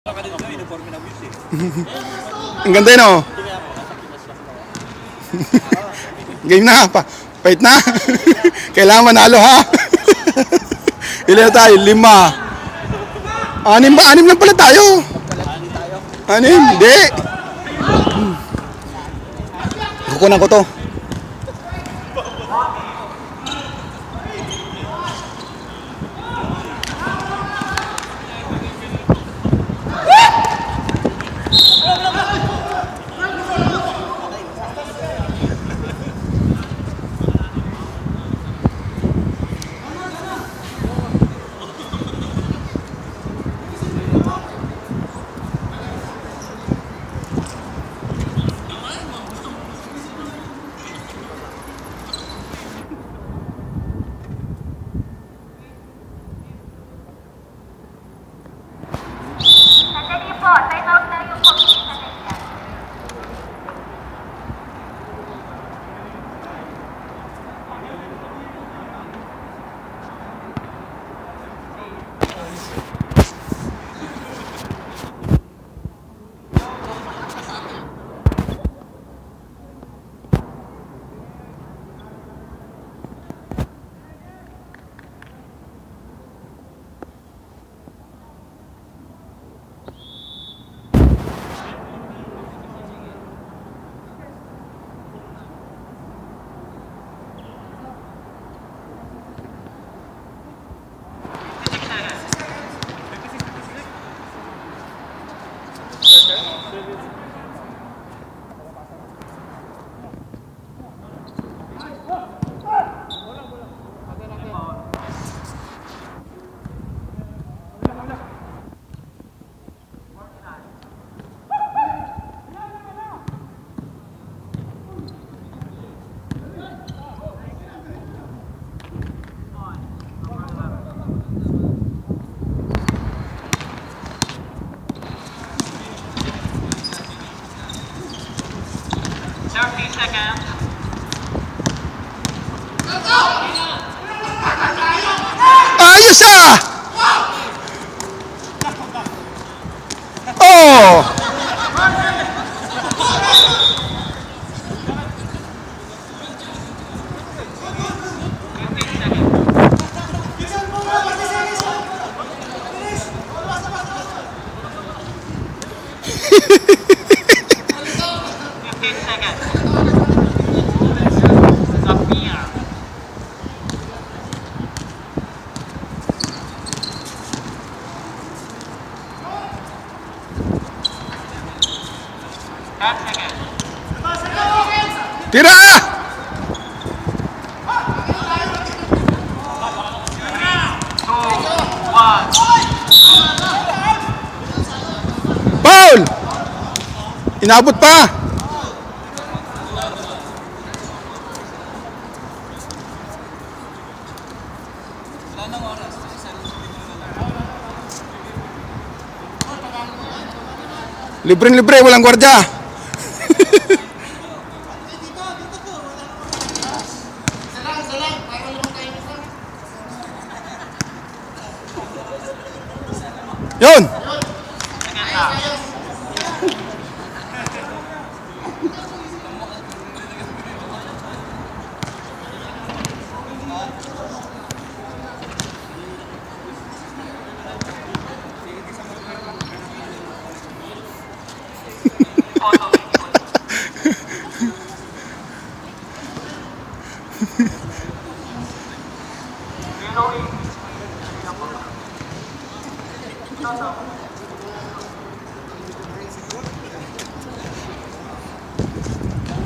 Ang ganda yun, oh. Game na, fight na. Kailangan manalo, ha. Ilan na tayo? 5. 6 ba? 6 lang pala tayo. 6? Hindi. Kukunan ko to. Time out na yung pag-ibig na nangyari. Ayos, ah! Oh! Tira! Foul! Inabot pa! Libreng-libre, walang gwardiya. Yun!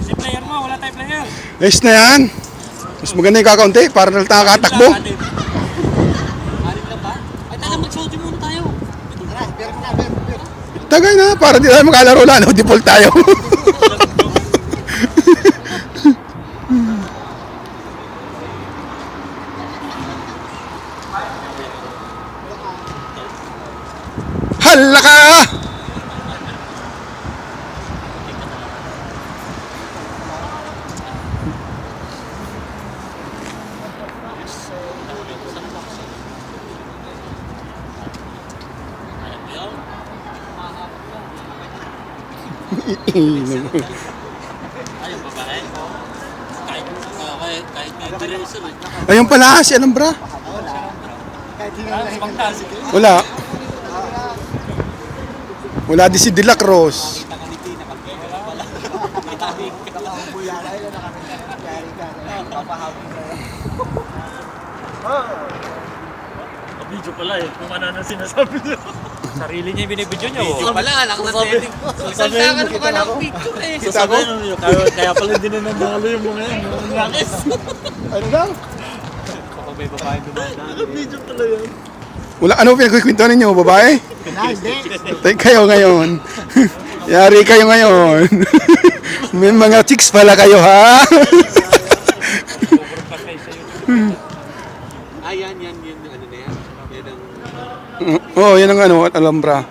Si player mo, wala tayong player. Nice na yan. Mas maganda yung kakaunti para nakakatakbo. Anim na ba? Ay, taga mag-shooting muna tayo. Tagay na, para di tayo magkalaro lang. No? Default tayo. Hala ka! Ayun, babae. Kahit may direction eh. Ayun pala, si Alhambra. Pagtas. Wala. Wala din si De La Cruz. Nakaliti, nakapagpega lang pala. Video pala eh, kung ano na sinasabi niya. Sarili niya yung binibidyo niya. Video Pala, anak na setting. Saltakan mo ka ng picture eh. Kita ko? Sasabihin mo, kaya pala hindi na nanalo yung mga yan, yung langis. Ano daw? Kapag may babae dumadaan. Video pala yan. Wala, ano pinagkikwento ninyo, babae? Tay kayo ngayon. Yari kayo ngayon. May mga chicks pala kayo, ha? Yan, ano na yan? Yan ang... Oo, yan ang ano, Alhambra.